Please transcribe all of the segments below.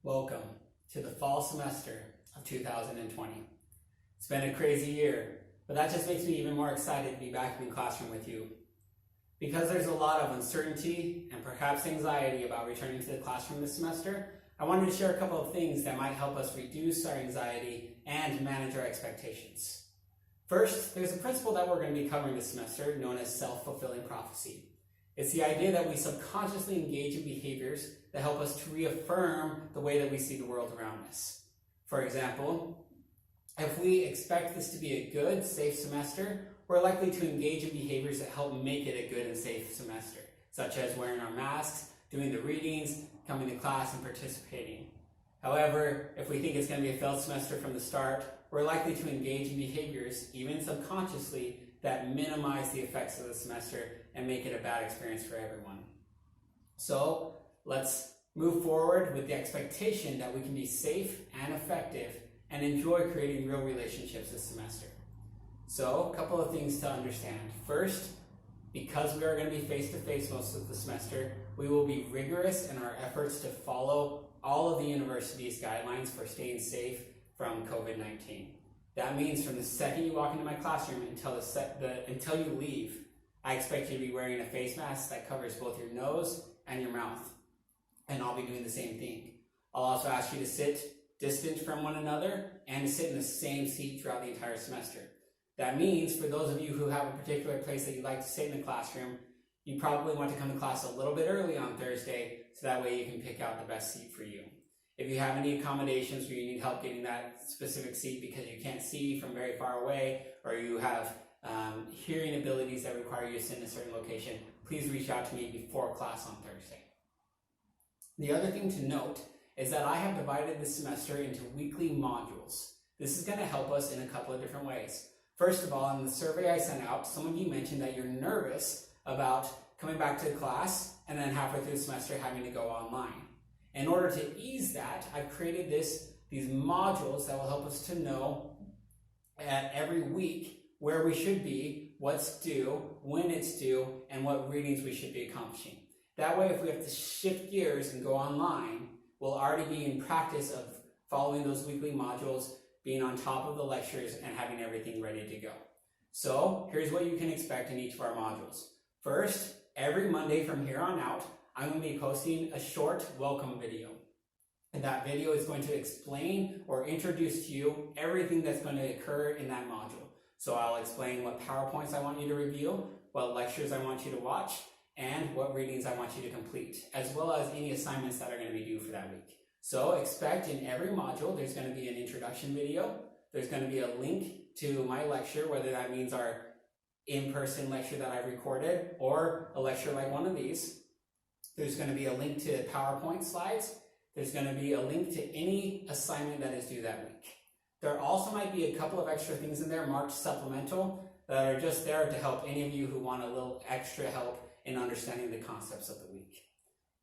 Welcome to the fall semester of 2020. It's been a crazy year, but that just makes me even more excited to be back in the classroom with you. Because there's a lot of uncertainty and perhaps anxiety about returning to the classroom this semester, I wanted to share a couple of things that might help us reduce our anxiety and manage our expectations. First, there's a principle that we're going to be covering this semester known as self-fulfilling prophecy. It's the idea that we subconsciously engage in behaviors that help us to reaffirm the way that we see the world around us. For example, if we expect this to be a good, safe semester, we're likely to engage in behaviors that help make it a good and safe semester, such as wearing our masks, doing the readings, coming to class, and participating. However, if we think it's going to be a failed semester from the start, we're likely to engage in behaviors, even subconsciously, that minimize the effects of the semester and make it a bad experience for everyone. So let's move forward with the expectation that we can be safe and effective and enjoy creating real relationships this semester. So a couple of things to understand. First, because we are going to be face-to-face most of the semester, we will be rigorous in our efforts to follow all of the university's guidelines for staying safe from COVID-19. That means from the second you walk into my classroom until you leave, I expect you to be wearing a face mask that covers both your nose and your mouth. And I'll be doing the same thing. I'll also ask you to sit distant from one another and to sit in the same seat throughout the entire semester. That means for those of you who have a particular place that you like to sit in the classroom, you probably want to come to class a little bit early on Thursday so that way you can pick out the best seat for you. If you have any accommodations where you need help getting that specific seat because you can't see from very far away, or you have hearing abilities that require you to sit in a certain location, please reach out to me before class on Thursday. The other thing to note is that I have divided this semester into weekly modules. This is going to help us in a couple of different ways. First of all, in the survey I sent out, some of you mentioned that you're nervous about coming back to class and then halfway through the semester having to go online. In order to ease that, I've created these modules that will help us to know at every week where we should be, what's due, when it's due, and what readings we should be accomplishing. That way, if we have to shift gears and go online, we'll already be in practice of following those weekly modules, being on top of the lectures, and having everything ready to go. So here's what you can expect in each of our modules. First, every Monday from here on out, I'm going to be posting a short welcome video. And that video is going to explain or introduce to you everything that's going to occur in that module. So I'll explain what PowerPoints I want you to review, what lectures I want you to watch, and what readings I want you to complete, as well as any assignments that are going to be due for that week. So expect in every module there's going to be an introduction video, there's going to be a link to my lecture, whether that means our in-person lecture that I've recorded or a lecture like one of these. There's going to be a link to PowerPoint slides. There's going to be a link to any assignment that is due that week. There also might be a couple of extra things in there marked supplemental that are just there to help any of you who want a little extra help in understanding the concepts of the week.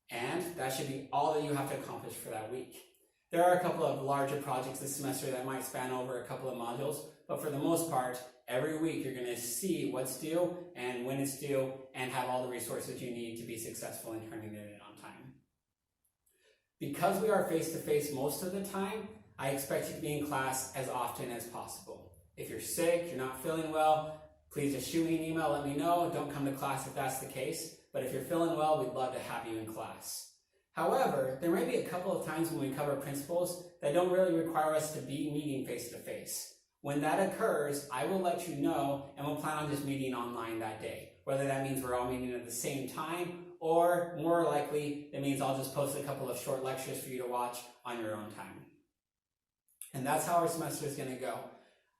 And that should be all that you have to accomplish for that week. There are a couple of larger projects this semester that might span over a couple of modules, but for the most part, every week you're going to see what's due and when it's due and have all the resources you need to be successful in turning it in on time. Because we are face-to-face most of the time, I expect you to be in class as often as possible. If you're sick, you're not feeling well, please just shoot me an email, let me know. Don't come to class if that's the case. But if you're feeling well, we'd love to have you in class. However, there may be a couple of times when we cover principles that don't really require us to be meeting face-to-face. When that occurs, I will let you know and we'll plan on just meeting online that day. Whether that means we're all meeting at the same time or more likely it means I'll just post a couple of short lectures for you to watch on your own time. And that's how our semester is going to go.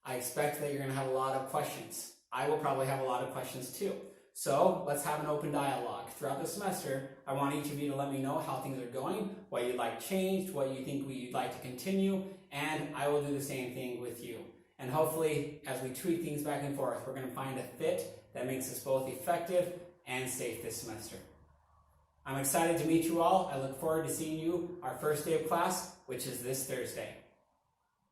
I expect that you're going to have a lot of questions. I will probably have a lot of questions too. So let's have an open dialogue. Throughout the semester, I want each of you to let me know how things are going, what you'd like changed, what you think you'd like to continue, and I will do the same thing with you. And hopefully, as we tweak things back and forth, we're going to find a fit that makes us both effective and safe this semester. I'm excited to meet you all. I look forward to seeing you our first day of class, which is this Thursday.